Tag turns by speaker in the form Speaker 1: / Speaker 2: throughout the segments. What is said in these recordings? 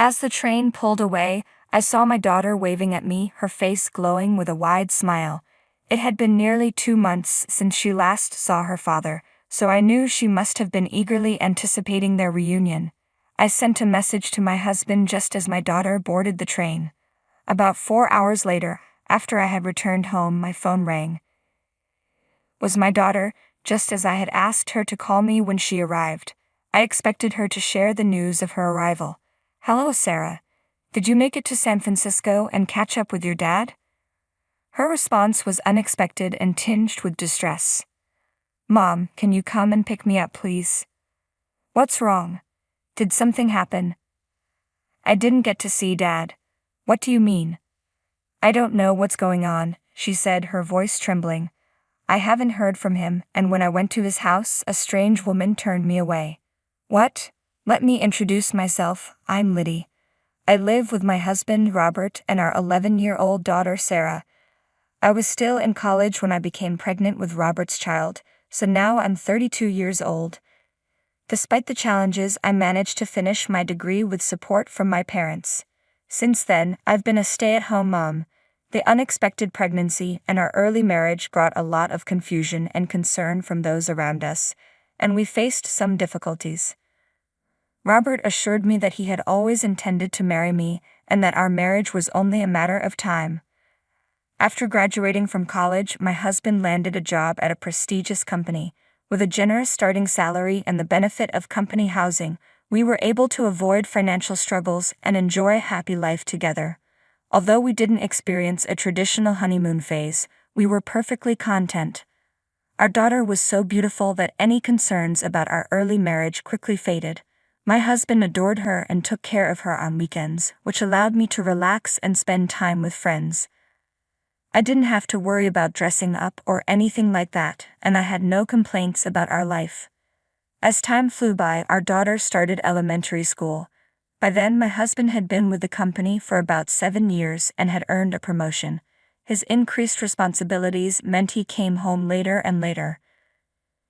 Speaker 1: As the train pulled away, I saw my daughter waving at me, her face glowing with a wide smile. It had been nearly 2 months since she last saw her father, so I knew she must have been eagerly anticipating their reunion. I sent a message to my husband just as my daughter boarded the train. About 4 hours later, after I had returned home, my phone rang. It was my daughter, just as I had asked her to call me when she arrived. I expected her to share the news of her arrival. "Hello, Sarah. Did you make it to San Francisco and catch up with your dad?" Her response was unexpected and tinged with distress. "Mom, can you come and pick me up, please?" "What's wrong? Did something happen?" "I didn't get to see Dad." "What do you mean?" "I don't know what's going on," she said, her voice trembling. "I haven't heard from him, and when I went to his house, a strange woman turned me away." "What?" "Let me introduce myself. I'm Liddy. I live with my husband, Robert, and our 11-year-old daughter, Sarah. I was still in college when I became pregnant with Robert's child, so now I'm 32 years old. Despite the challenges, I managed to finish my degree with support from my parents. Since then, I've been a stay-at-home mom. The unexpected pregnancy and our early marriage brought a lot of confusion and concern from those around us, and we faced some difficulties. Robert assured me that he had always intended to marry me and that our marriage was only a matter of time. After graduating from college, my husband landed a job at a prestigious company. With a generous starting salary and the benefit of company housing, we were able to avoid financial struggles and enjoy a happy life together. Although we didn't experience a traditional honeymoon phase, we were perfectly content. Our daughter was so beautiful that any concerns about our early marriage quickly faded. My husband adored her and took care of her on weekends, which allowed me to relax and spend time with friends. I didn't have to worry about dressing up or anything like that, and I had no complaints about our life. As time flew by, our daughter started elementary school. By then, my husband had been with the company for about 7 years and had earned a promotion. His increased responsibilities meant he came home later and later.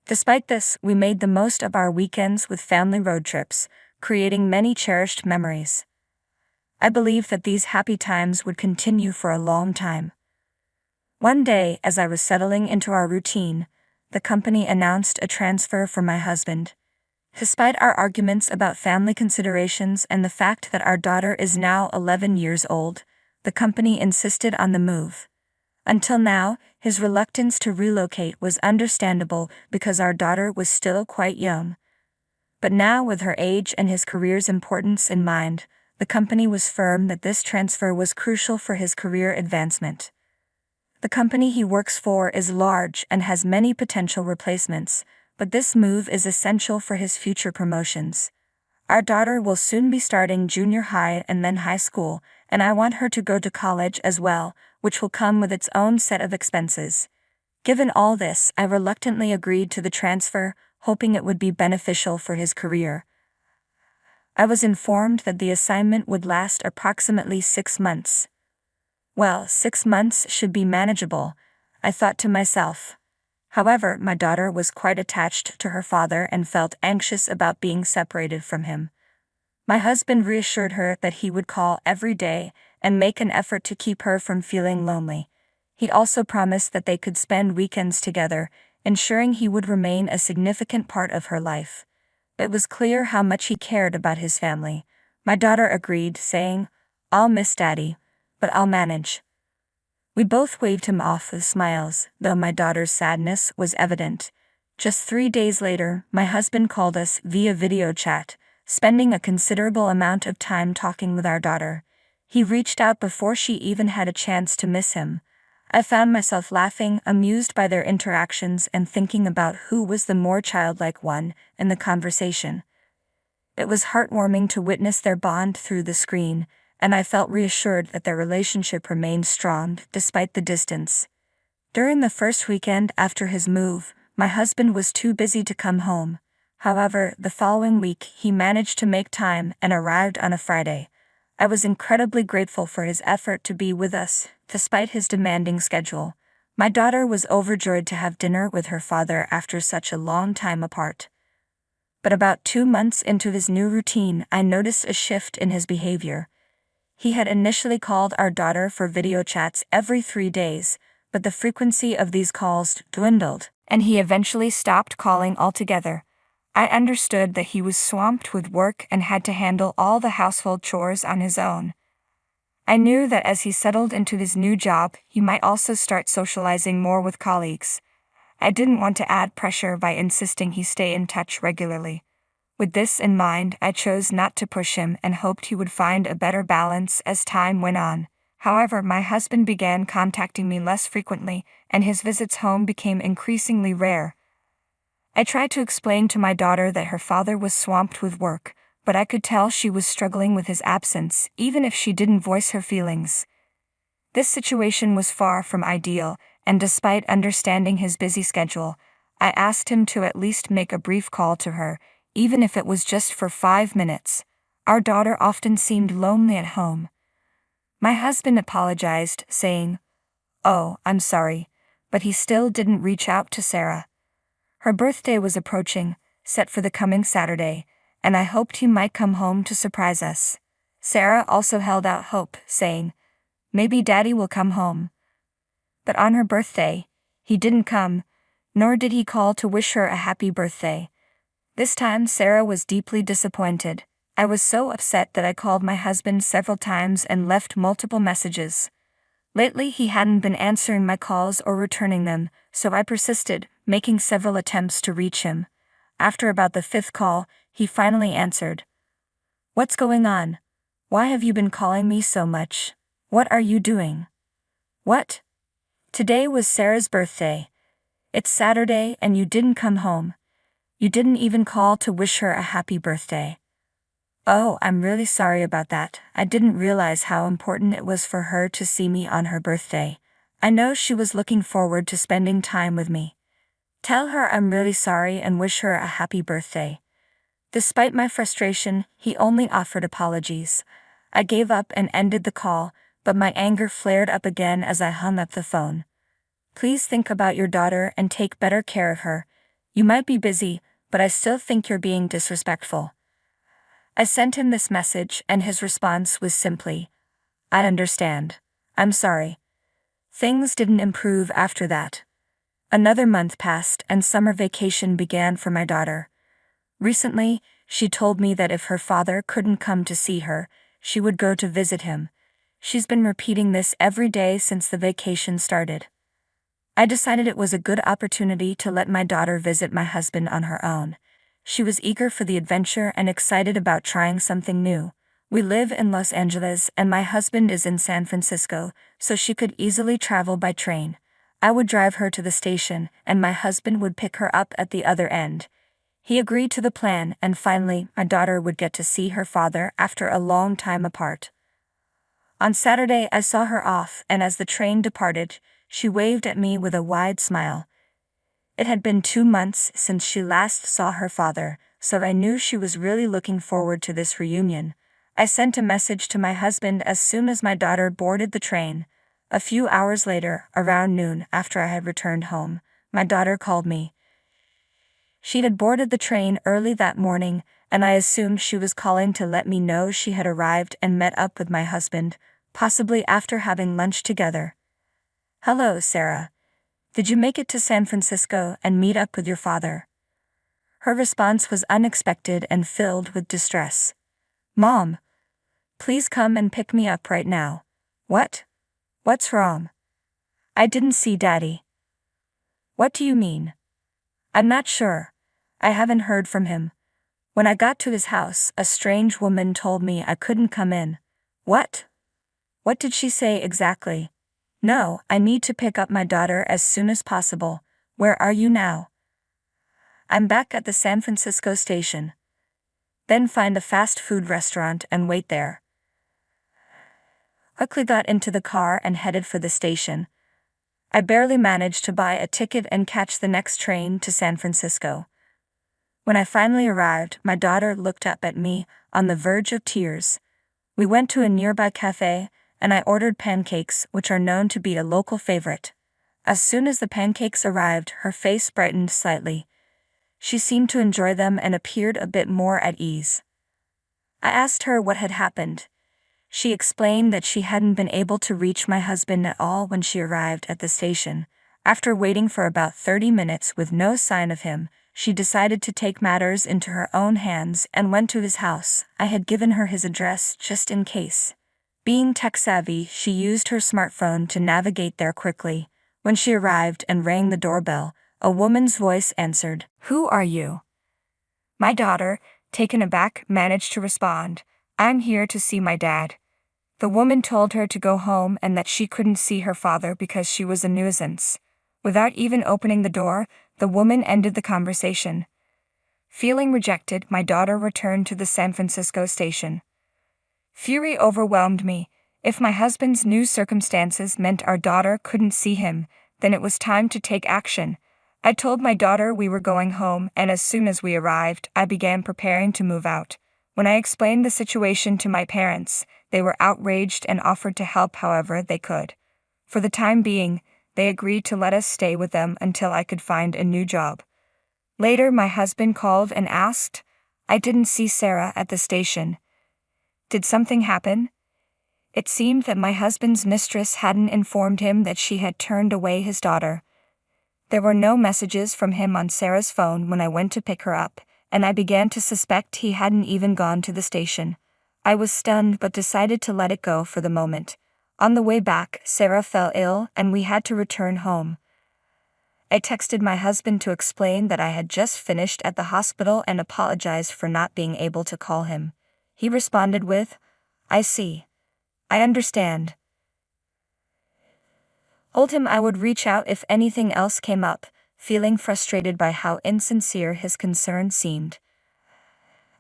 Speaker 1: Despite this, we made the most of our weekends with family road trips, creating many cherished memories. I believed that these happy times would continue for a long time. One day, as I was settling into our routine, the company announced a transfer for my husband. Despite our arguments about family considerations and the fact that our daughter is now 11 years old, the company insisted on the move. Until now, his reluctance to relocate was understandable because our daughter was still quite young. But now, with her age and his career's importance in mind, the company was firm that this transfer was crucial for his career advancement. The company he works for is large and has many potential replacements, but this move is essential for his future promotions. Our daughter will soon be starting junior high and then high school, and I want her to go to college as well, which will come with its own set of expenses. Given all this, I reluctantly agreed to the transfer, hoping it would be beneficial for his career. I was informed that the assignment would last approximately 6 months. Well, 6 months should be manageable, I thought to myself. However, my daughter was quite attached to her father and felt anxious about being separated from him. My husband reassured her that he would call every day and make an effort to keep her from feeling lonely. He also promised that they could spend weekends together, ensuring he would remain a significant part of her life. It was clear how much he cared about his family. My daughter agreed, saying, "I'll miss Daddy, but I'll manage." We both waved him off with smiles, though my daughter's sadness was evident. Just 3 days later, my husband called us via video chat, spending a considerable amount of time talking with our daughter. He reached out before she even had a chance to miss him. I found myself laughing, amused by their interactions and thinking about who was the more childlike one in the conversation. It was heartwarming to witness their bond through the screen, and I felt reassured that their relationship remained strong despite the distance. During the first weekend after his move, my husband was too busy to come home. However, the following week he managed to make time and arrived on a Friday. I was incredibly grateful for his effort to be with us, despite his demanding schedule. My daughter was overjoyed to have dinner with her father after such a long time apart. But about 2 months into his new routine, I noticed a shift in his behavior. He had initially called our daughter for video chats every 3 days, but the frequency of these calls dwindled, and he eventually stopped calling altogether. I understood that he was swamped with work and had to handle all the household chores on his own. I knew that as he settled into his new job, he might also start socializing more with colleagues. I didn't want to add pressure by insisting he stay in touch regularly. With this in mind, I chose not to push him and hoped he would find a better balance as time went on. However, my husband began contacting me less frequently, and his visits home became increasingly rare. I tried to explain to my daughter that her father was swamped with work, but I could tell she was struggling with his absence, even if she didn't voice her feelings. This situation was far from ideal, and despite understanding his busy schedule, I asked him to at least make a brief call to her, even if it was just for 5 minutes. Our daughter often seemed lonely at home. My husband apologized, saying, "Oh, I'm sorry," but he still didn't reach out to Sarah. Her birthday was approaching, set for the coming Saturday, and I hoped he might come home to surprise us. Sarah also held out hope, saying, "Maybe Daddy will come home." But on her birthday, he didn't come, nor did he call to wish her a happy birthday. This time Sarah was deeply disappointed. I was so upset that I called my husband several times and left multiple messages. Lately he hadn't been answering my calls or returning them, so I persisted, making several attempts to reach him. After about the 5th call, he finally answered. "What's going on? Why have you been calling me so much? What are you doing?" "What? Today was Sarah's birthday. It's Saturday and you didn't come home. You didn't even call to wish her a happy birthday." "Oh, I'm really sorry about that. I didn't realize how important it was for her to see me on her birthday. I know she was looking forward to spending time with me. Tell her I'm really sorry and wish her a happy birthday." Despite my frustration, he only offered apologies. I gave up and ended the call, but my anger flared up again as I hung up the phone. "Please think about your daughter and take better care of her. You might be busy, but I still think you're being disrespectful." I sent him this message, and his response was simply, "I understand. I'm sorry." Things didn't improve after that. Another month passed and summer vacation began for my daughter. Recently, she told me that if her father couldn't come to see her, she would go to visit him. She's been repeating this every day since the vacation started. I decided it was a good opportunity to let my daughter visit my husband on her own. She was eager for the adventure and excited about trying something new. We live in Los Angeles and my husband is in San Francisco, so she could easily travel by train. I would drive her to the station, and my husband would pick her up at the other end. He agreed to the plan, and finally, my daughter would get to see her father after a long time apart. On Saturday, I saw her off, and as the train departed, she waved at me with a wide smile. It had been 2 months since she last saw her father, so I knew she was really looking forward to this reunion. I sent a message to my husband as soon as my daughter boarded the train. A few hours later, around noon, after I had returned home, my daughter called me. She had boarded the train early that morning, and I assumed she was calling to let me know she had arrived and met up with my husband, possibly after having lunch together. "Hello, Sarah. Did you make it to San Francisco and meet up with your father?" Her response was unexpected and filled with distress. "Mom, please come and pick me up right now." "What? What's wrong?" "I didn't see Daddy." "What do you mean?" "I'm not sure. I haven't heard from him. When I got to his house, a strange woman told me I couldn't come in." "What? What did she say exactly?" "No, I need to pick up my daughter as soon as possible. Where are you now?" "I'm back at the San Francisco station." "Then find a fast food restaurant and wait there." Quickly got into the car and headed for the station. I barely managed to buy a ticket and catch the next train to San Francisco. When I finally arrived, my daughter looked up at me, on the verge of tears. We went to a nearby cafe, and I ordered pancakes, which are known to be a local favorite. As soon as the pancakes arrived, her face brightened slightly. She seemed to enjoy them and appeared a bit more at ease. I asked her what had happened. She explained that she hadn't been able to reach my husband at all when she arrived at the station. After waiting for about 30 minutes with no sign of him, she decided to take matters into her own hands and went to his house. I had given her his address just in case. Being tech-savvy, she used her smartphone to navigate there quickly. When she arrived and rang the doorbell, a woman's voice answered. "Who are you?" My daughter, taken aback, managed to respond, "I'm here to see my dad." The woman told her to go home and that she couldn't see her father because she was a nuisance. Without even opening the door, the woman ended the conversation. Feeling rejected, my daughter returned to the San Francisco station. Fury overwhelmed me. If my husband's new circumstances meant our daughter couldn't see him, then it was time to take action. I told my daughter we were going home, and as soon as we arrived, I began preparing to move out. When I explained the situation to my parents, they were outraged and offered to help however they could. For the time being, they agreed to let us stay with them until I could find a new job. Later, my husband called and asked, "I didn't see Sarah at the station. Did something happen?" It seemed that my husband's mistress hadn't informed him that she had turned away his daughter. There were no messages from him on Sarah's phone when I went to pick her up, and I began to suspect he hadn't even gone to the station. I was stunned but decided to let it go for the moment. On the way back, Sarah fell ill and we had to return home. I texted my husband to explain that I had just finished at the hospital and apologized for not being able to call him. He responded with, "I see. I understand." Told him I would reach out if anything else came up, feeling frustrated by how insincere his concern seemed.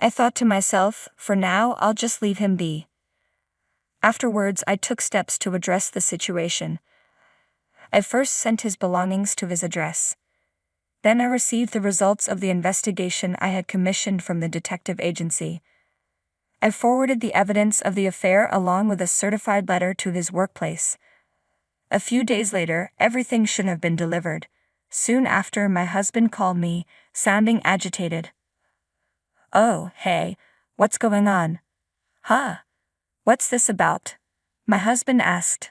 Speaker 1: I thought to myself, for now I'll just leave him be. Afterwards, I took steps to address the situation. I first sent his belongings to his address. Then I received the results of the investigation I had commissioned from the detective agency. I forwarded the evidence of the affair along with a certified letter to his workplace. A few days later, everything should have been delivered. Soon after, my husband called me, sounding agitated. "Oh, hey, what's going on?" "Huh? What's this about?" my husband asked.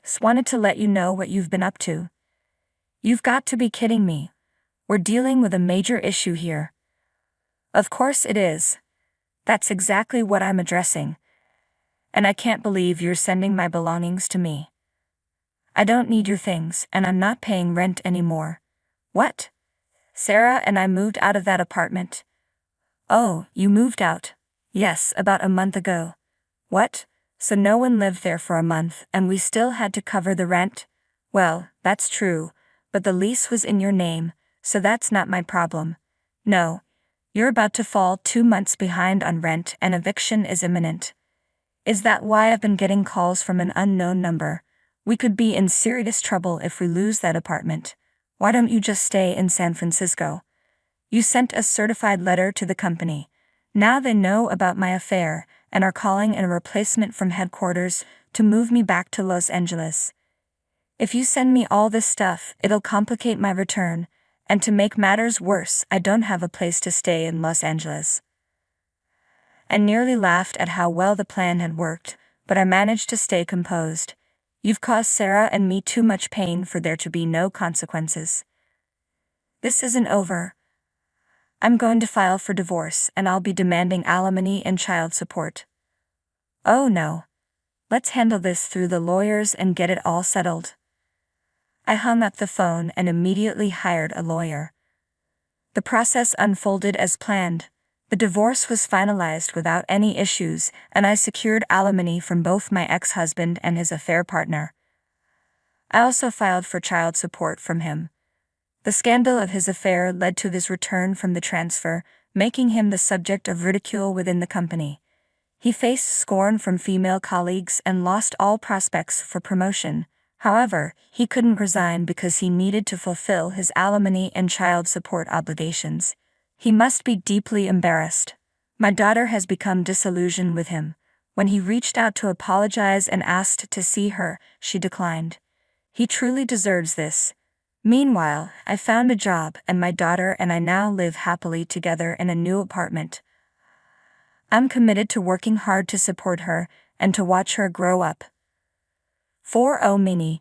Speaker 1: "Just wanted to let you know what you've been up to." "You've got to be kidding me. We're dealing with a major issue here." "Of course it is. That's exactly what I'm addressing. And I can't believe you're sending my belongings to me. I don't need your things, and I'm not paying rent anymore." "What? Sarah and I moved out of that apartment." "Oh, you moved out?" "Yes, about a month ago." "What? So no one lived there for a month, and we still had to cover the rent?" "Well, that's true, but the lease was in your name, so that's not my problem." "No. You're about to fall 2 months behind on rent and eviction is imminent." "Is that why I've been getting calls from an unknown number? We could be in serious trouble if we lose that apartment. Why don't you just stay in San Francisco?" "You sent a certified letter to the company. Now they know about my affair and are calling in a replacement from headquarters to move me back to Los Angeles. If you send me all this stuff, it'll complicate my return, and to make matters worse, I don't have a place to stay in Los Angeles." I nearly laughed at how well the plan had worked, but I managed to stay composed. "You've caused Sarah and me too much pain for there to be no consequences. This isn't over. I'm going to file for divorce and I'll be demanding alimony and child support." "Oh no. Let's handle this through the lawyers and get it all settled." I hung up the phone and immediately hired a lawyer. The process unfolded as planned. The divorce was finalized without any issues, and I secured alimony from both my ex-husband and his affair partner. I also filed for child support from him. The scandal of his affair led to his return from the transfer, making him the subject of ridicule within the company. He faced scorn from female colleagues and lost all prospects for promotion. However, he couldn't resign because he needed to fulfill his alimony and child support obligations. He must be deeply embarrassed. My daughter has become disillusioned with him. When he reached out to apologize and asked to see her, she declined. He truly deserves this. Meanwhile, I found a job and my daughter and I now live happily together in a new apartment. I'm committed to working hard to support her and to watch her grow up. 4 Mini,